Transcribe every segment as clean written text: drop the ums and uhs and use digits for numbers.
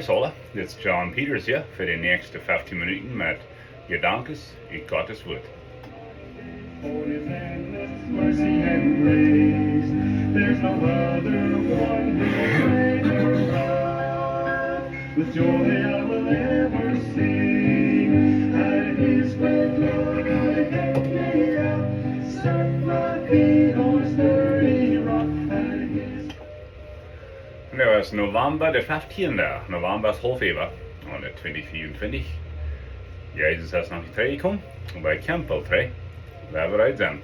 Marola, dit is John Peters hier voor de nächste 15 minuten met Gedankes in Gottes Woord. For his endless mercy and grace, there's no other one who's greater. With joy I will ever sing, at his great love I pick me up, set my feet on a sturdy rock, at his... Nu is november de 15e, november is halfever, en de 2024. Jezus is nog niet teruggekomen, en wij Kempel terug. Waar we uit zijn.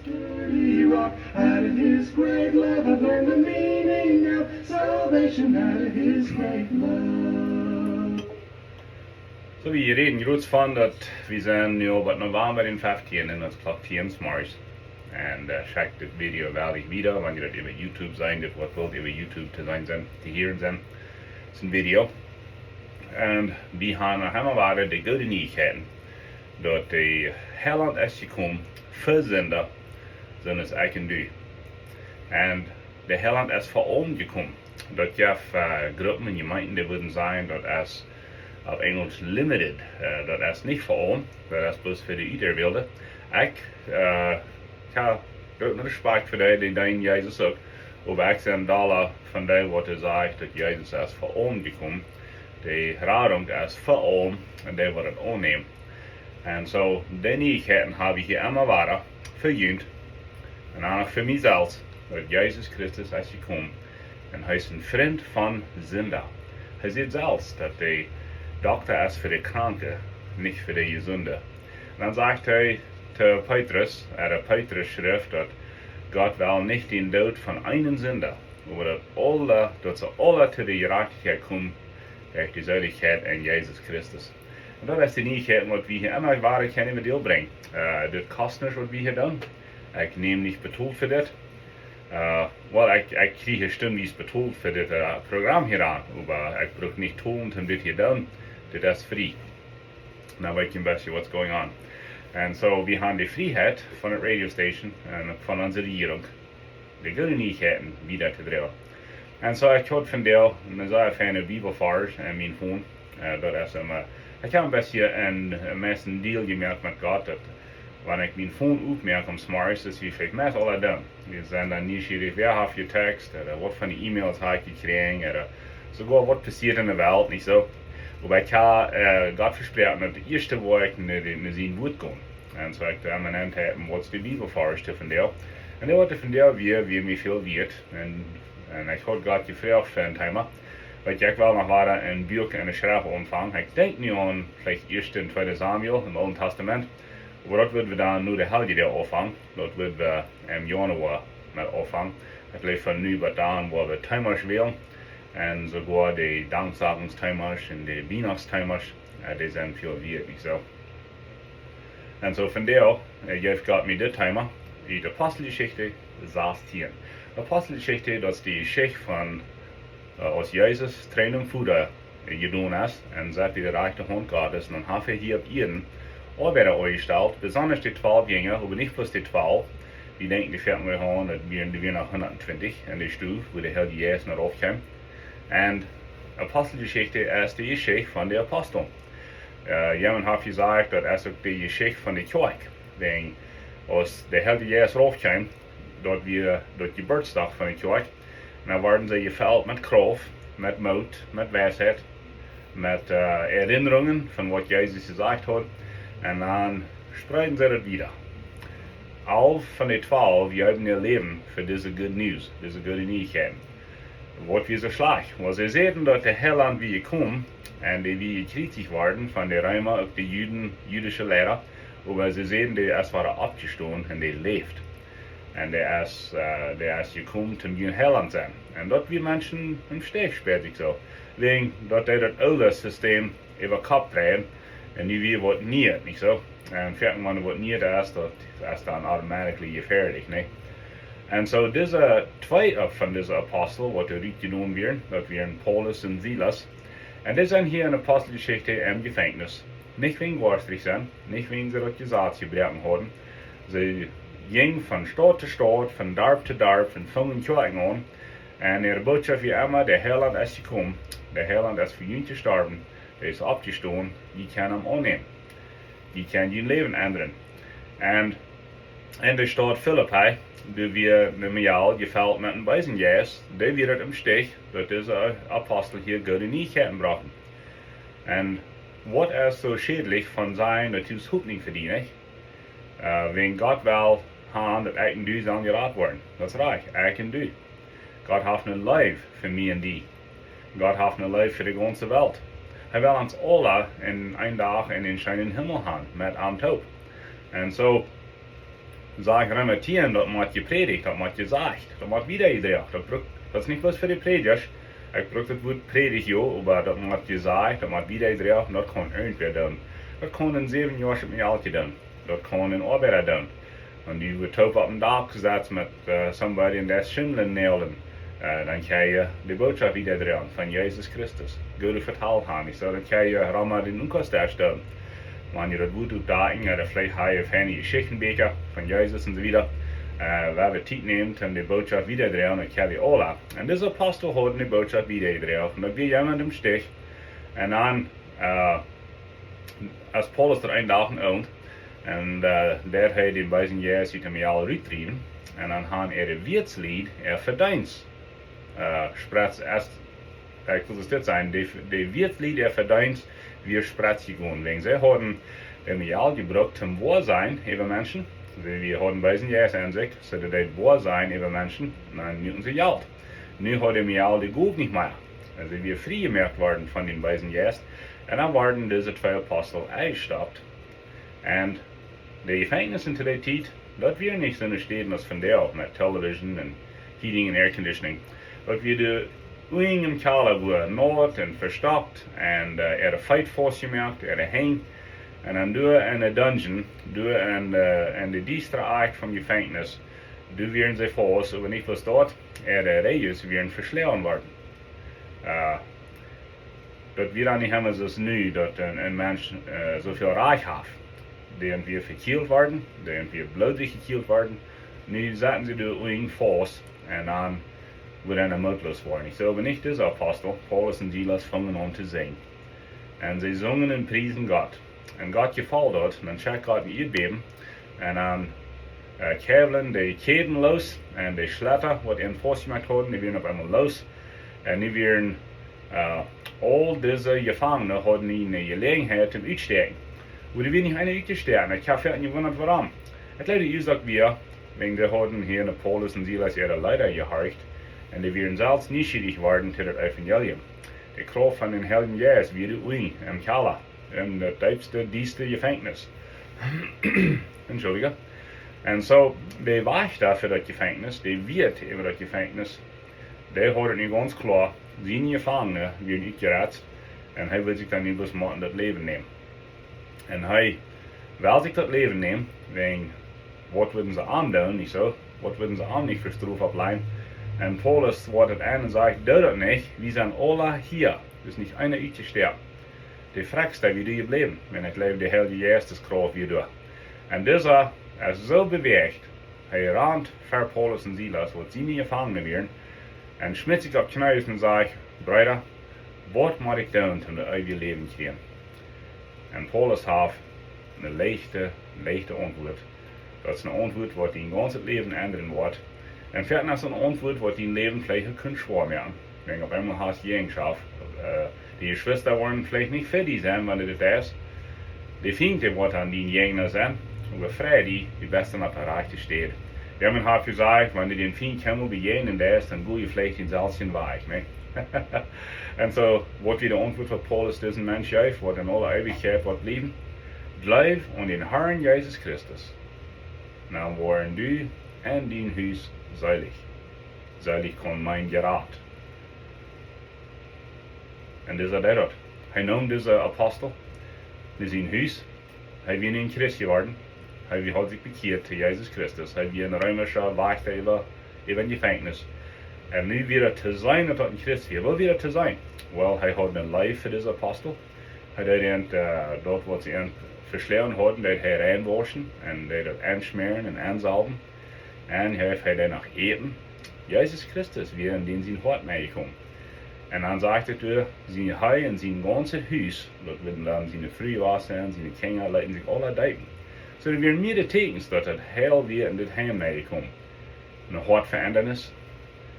Sturdy rock, out of his great love I've learned the meaning of salvation, out of his great love. So we reden groot van dat we zijn nu op november in 15 en dat Plautdietsch mars. En check dit video wel eens wieder, wanneer dat over YouTube zijn, dit wat wilt over YouTube te zijn, te horen zijn. Het is een video. En we gaan nog helemaal waren de goede nieuwigheden. Dat de Heiland is gekomen voor zinder, zoals ik en du. En de Heiland is voor ons gekomen. Dat je groepen en gemeenten würden zijn, dat is op Engels limited. Dat is niet voor ons, dat is bloß voor de iederwilde. Ik heb groot respect voor die dein Jezus ook. Maar ik zijn dollar van die wat zegt dat Jezus is voor ons gekomen. De radung is voor ons en die wordt het aannemen. En zo, die nieuwigheden heb ik hier allemaal waren, verjunt. En ook voor mijzelf, dat Jezus Christus is gekomen. En hij is een vriend van zinder. Hij zegt zelfs dat de dokter is voor de kranken, niet voor de gezonde. En dan zegt hij te Petrus, de Petrus schrift, dat God wil niet den dood van een zinder, maar dat ze alle te de gerechtigheid komen, durch de zaligheid in Jezus Christus. En dat is de nieuwigheid wat we hier immer waar kunnen deel brengen. Dit kost niet wat we hier doen. Ik neem niet betaald voor dit. Ik krijg stundjes betaald voor dit programma hier aan. Maar ik brauche niet tun om dit hier doen. Dit is vrij. Nou weet je een beetje what's going on. En zo, we hebben de vrijheid van het radiostation en van onze regering. De goede nieuwigheden wieder te delen. En zo, ik had van deel, en zo heb ik Bibelvers en mijn phone. Dat is ik heb een beetje een deal gemerkt met God, dat wanneer ik mijn phone opmerk om s'morgens, dat we vielleicht met alle doen. We zijn dan nieuwsgierig, wer heeft je tekst, wat van die e-mails heb ik gekregen, sogar wat passiert in de wereld, niet zo. Maar ik heb God versproken dat de eerste week naar zijn woord gaan. En zo ik daar mijn hand heb, wat is de Bibelvers te verdelen. En dat wordt van deel wie mij veel weet. En ik had God gevraagd voor een timer. Weet je, ik wil nog wel een boek en een schrijven ontvangen. Ik denk nu aan vielleicht 1. en 2. Samuel im Alten Testament. Maar dat willen we dan nu de helft deel opvangen. Dat willen we in januari met opvangen. Ik leef van nu bij dan waar we timers willen. En sogar de dankzagungstimers en de weihnachtstimers. Die zijn veel weer niet zo. En zo van deel, je gaat me dit timer. Die Apostelgeschichte 16. De Apostelgeschichte, dat is die geschichte van als Jezus trainen voeder gedaan is en zet de rechte hand Gottes, dan heeft hij hier op Erden Arbeiter eingesteld, besonders die 12 Jünger, aber nicht bloß die 12, die denken, die werden wir haben, dat wir noch 120 in die Stufe, wo der Herr Jesus naar aufkommt. Und Apostelgeschichte ist die Geschichte von den Aposteln. Jemand hat gesagt, das ist auch die Geschichte von der Kirche. Denn als der Herr Jesus raufkommt, dort wir dort Geburtstag von der Kirche, dan werden sie gefüllt mit Kraft, mit Mut, mit Weisheit, mit Erinnerungen von was Jesus gesagt hat. Und dann spreiden sie das wieder. All von den 12 haben ihr Leben für diese Good News, diese gute Neuigkeiten. Was wir so schlecht, weil sie sehen, dass der Heiland wie gekommen und die wie kritisch waren von den Römer, auch die jüdische Lehrer, aber sie sehen, der ist war abgestoßen und der lebt. Und der ist gekommen, um in Heiland zu sein. Und dort wir Menschen im Stich später so. Wegen, dort das alte System über Kopf drehen, und die wir wird nie, nicht so. Und irgendwann wird nie, das ist dann automatisch gefährlich, nicht? Und so diese zwei von diesen Apostel, was wir genommen werden, das wären Paulus und Silas. Und die sind hier in der Apostelgeschichte im Gefängnis. Nicht wegen worstlich sind, nicht wegen sie das Gesetz gebrochen haben. Sie gingen von Stadt zu Stadt, von Dorf zu Dorf und fingen Kirchen an. Und ihre Botschaft wie immer, der Heiland ist gekommen, der Heiland ist für ihn gestorben, der ist abgestoßen, die kann ihn annehmen. Die kann ihr Leben ändern. Und in der Stadt Philippi, die wir nämlich all gefällt mit dem Beisenjas, der wird im Stich, dass diese Apostel hier Gute Neuigkeiten brauchen. Und was ist so schädlich von sein, dass du es überhaupt nicht verdienst? Wenn Gott will, haben, dass ich und du sollen gerat werden. Das reicht, ich und du. Gott hat ein Leben für mich und die. Gott hat ein Leben für die ganze Welt. Er will uns alle in einen Tag in den scheinen Himmel haben, mit einem Tod. Und so, sage ich remetieren, das man gepredigt, das man gesagt, das man wiedergedacht. Das ist nicht bloß für die Prediger. Ich brauche das Wort Predigt, ja, aber das man gesagt, das man wiedergedacht, das kann irgendwer tun. Das kann in 7 Jahren schon mit Alten tun. Das kann ein Arbeiter tun. Und die wird top auf den Dach gesetzt mit somebody in der Schindel nailen. Dann kann je die Botschaft wiederdrehen von Jesus Christus. Gute verteld haben. Ich sage, dann kann je Rama den Unkost darstellen. Wenn ihr das gut denken, oder vielleicht habe ich eine Geschichtenbeker von Jesus und so weiter, wer wir Zeit nimmt und die Botschaft wiederdrehen, dann kann ich alle. Und dieser Apostel hat die Botschaft wiedergedreht. Und dann wird jemand im Stich. Und dann, als Paulus da einen Tag owned, und der hat den beiden Jahren sich mir alle rübergetrieben. Und dann haben er Wirtslied, verdient. Sprach erst, ich will es das sein, der Wirtslied, verdient, wir sprechen gegangen. Wegen sie haben mir alle gebraucht zum Wohlsein über Menschen. Wir haben beiden Jahren an sich, so dass das Wohlsein über Menschen, dann müssen sie Geld. Nu haben wir alle die Gut nicht mehr. Also wir frei gemerkt worden von den beiden Jahren. Und dann waren diese zwei Apostel eingestoppt. Und die Gefängnis in der Zeit, das wir nicht so stehen als von der mit Television und Heating und Air Conditioning. Dat wir de Uing im Keller wo Nord und verstoppt und Fight vastgemerkt, heen. En dan door in de dungeon, door in de dienstere aard van Gefängnis, door werden sie vast, aber nicht was dort, Reis werden verschlagen worden. Dat wir dann nicht haben so nu, dat ein Mensch so viel Reich hat. Den wir verkielt worden, den wir blutig gekielt worden. Nu zaten sie door Uing vast und dann wir dann mutlos worden. Ich glaube nicht dieser Apostel, Paulus und Silas fangen an zu singen. Und sie singen und priesen Gott. Und Gott gefällt dort, und dann schaut Gott in ihr Beben. Und dann käbeln die Käden los, und die Schletter, die ihnen vorgemacht haben, die werden auf einmal los. Und die werden, all diese Gefangenen haben ihnen eine Gelegenheit zum Aussteigen. Und die werden nicht eine aussteigen. Ich habe nicht gewundert, warum. Ich glaube, ich sage wir, wegen der haben hier in Paulus und Silas ihre Leiter gehorcht. Und die werden selbst neugierig worden zu dem Evangelium. Die Kraft von den Heiligen Geist wird im Keller, in der diepste Gefängnis. Entschuldige. Und so, die Waechta für das Gefängnis, die wird über das Gefängnis, der hat nicht ganz klar, seine Gefangenen werden ausgerettet und er will sich dann nicht bloß mal das Leben nehmen. Und er will sich das Leben nehmen, wegen, was würden sie antun, nicht so, was würden sie auch nicht für Strafe ableihen. Und Paulus wartet an und sagt, das nicht, wir sind alle hier. Es ist nicht einer ausgesterben. Die fragst du, wie du geblieben, wenn ich lebe, die Heilige Geist ist Kraft wie du. Und dieser ist so bewegt, er rannt für Paulus und Silas, wo sie gefangen werden, und schmiert sich auf die Knie und sagt, Brüder, was muss ich tun, um das ewige Leben zu kriegen? Und Paulus hat eine leichte Antwort. Das ist eine Antwort, die dein ganzes Leben ändern wird. Und vierten ist eine Antwort, die dein Leben vielleicht schwer machen. Wenn du auf einmal hast Jüngerschaft, die Geschwister wollen vielleicht nicht für dich sein, wenn du das ist. Die fingt, die an den Jünger sind, aber frei die Beste auf der Rechte steht. Wir haben halt gesagt, wenn du den fingt Himmel begegnen darfst, dann geh vielleicht den Salzchen weich, ne? Und so, was wieder Antwort von Paulus diesen Mensch auf, wird in aller Ewigkeit wird bleiben. Blijf aan den Herrn Jezus Christus. Dan worden du en dien huis zalig. Zalig kon mijn geraad. En dus dat. Hij noemt deze apostel. Dus in huis. Hij weer een Christ geworden. Hij had zich bekeerd tot Jezus Christus. Hij weer een römische Waechta über een gevangenis. En nu weer te zijn dat een Christ weer. Wat weer te zijn? Wel, hij had een lijf voor deze apostel. Hij had dort wat ze versleuen hadden, dat hij reinwaschen en dat aansmeren en aanzalven. En hij dan nog eten. Jezus Christus weer in zijn hart meegekomen. En dan zegt hij, zijn hij en zijn ganze huis, dat werden dan zijn vrouw zijn, zijn kinderen, laten zich alle dijken. So er weer meer tekens dat het heel weer in dit heim meegekomen. Een hartverandernis,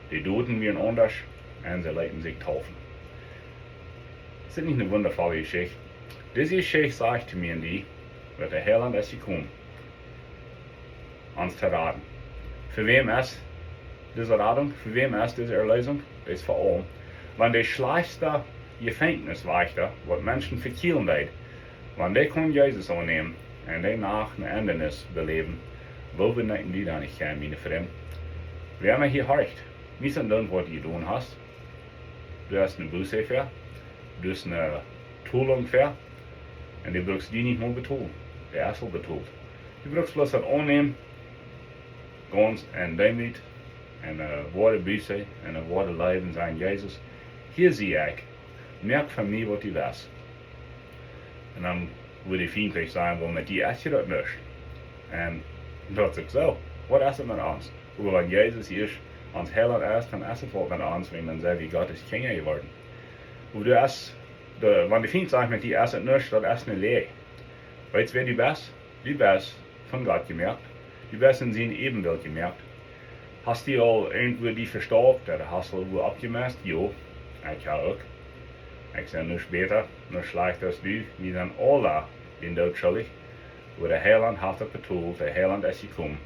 die doden weer anders en ze laten zich taufen. Ist das nicht eine wundervolle Geschichte? Diese Geschichte sagt mir die, dat der Heiland ist gekommen, uns zu raten. Für wem ist diese Ratung? Für wem ist diese Erlösung? Das ist für alle. Wenn der schlechteste Gefängnis Waechta, was Menschen verkehlen leid, wenn die können Jesus annehmen und die nach eine Endernis beleben, wo beneiden die da nicht gern, meine Freunde? Wir haben hier horcht. Wir sind dann, was du tun hast. Du hast eine Buße für, du hast eine Tolung für, und du brauchst die nicht mehr betonen. Der ist betont. Du brauchst bloß das annehmen, ganz en damit, en woorden Buße, en woorden Leben sein, Jesus. Hier zie ik, merk van mij wat je was. En dan würde ich fingt sein, wo mit dir echt das nicht. Und das ist so. Was ist es mit uns? Aber wenn Jesus ist, uns Heiland ist, dann ist es was mit uns, wenn man sagt, wie Gott ist Kinder geworden. Und du hast, wenn die Fingt sagt, mit dir ist es nicht, das ist eine Lehre. Weißt du, wer du bist? Du bist von Gott gemerkt. Du bist in sein Ebenbild gemerkt. Hast du al irgendwo die verstaubt, oder hast du irgendwo abgemessen? Jo, ich auch. Ich sage nur später, nur schlechter als du, wir sind alle in Tod schuldig. Wo der Heiland hat das betont, der Heiland ist gekommen.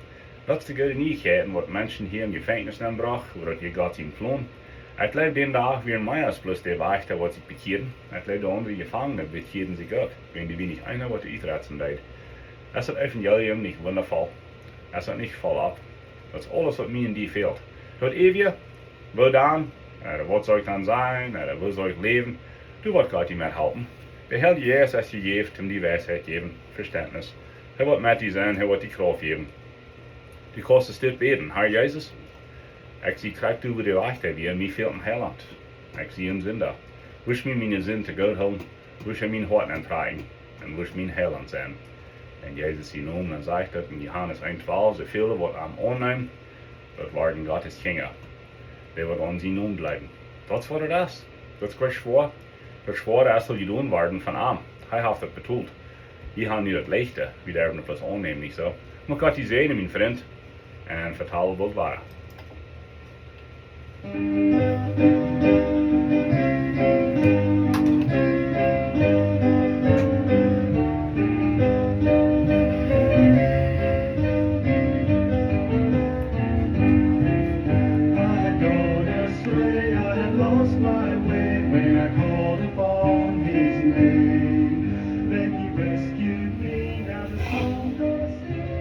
Dat is de gute Neuigkeiten, wat Menschen hier im Gefängnis brauchen, oder die Gott ihm flohen. Ich glaube, den Tag werden mehr als bloß der Waechta, was sich bekehren. Ich glaube, die anderen Gefangenen bekehren sich auch, wenn die wenig einer, was die Uitreizen leid. Das ist das Evangelium nicht wundervoll. Das ist nicht voll ab. Das ist alles, was mir in die fehlt. Das ewige, wo dann, was soll ich dann sein, wo soll ich leben, du wird Gott ihm helfen. Der Herr Jesus ist gegeben, ihm die Weisheit geben, Verständnis. Er wird mit dir sein, er wird die Kraft geben. Du kannst es dir beten, Herr Jesus, ich sehe, krieg du über die Waechta, wie mir fehlt im Heiland. Ich sehe einen Sünder. Wisch mir meine Sünden zu Gott holen, wisch mir mein Hort antragen, und wisch mein Heiland sein. En Jesus in Namen, dan zegt dat in Johannes 1,12, so viele wat am annehmen, dat worden Gottes Kinder. Die wat an zijn Namen bleiben. Dat is wat het is. Dat is quasi schwer. Dat is schwer, dat zal gedaan worden van hem. Hij heeft het betoeld. Hier haben niet het leichte, wie derven het plus annehmen, niet zo. Maar Gott die zegen, mijn vriend, en vertalen wat waar.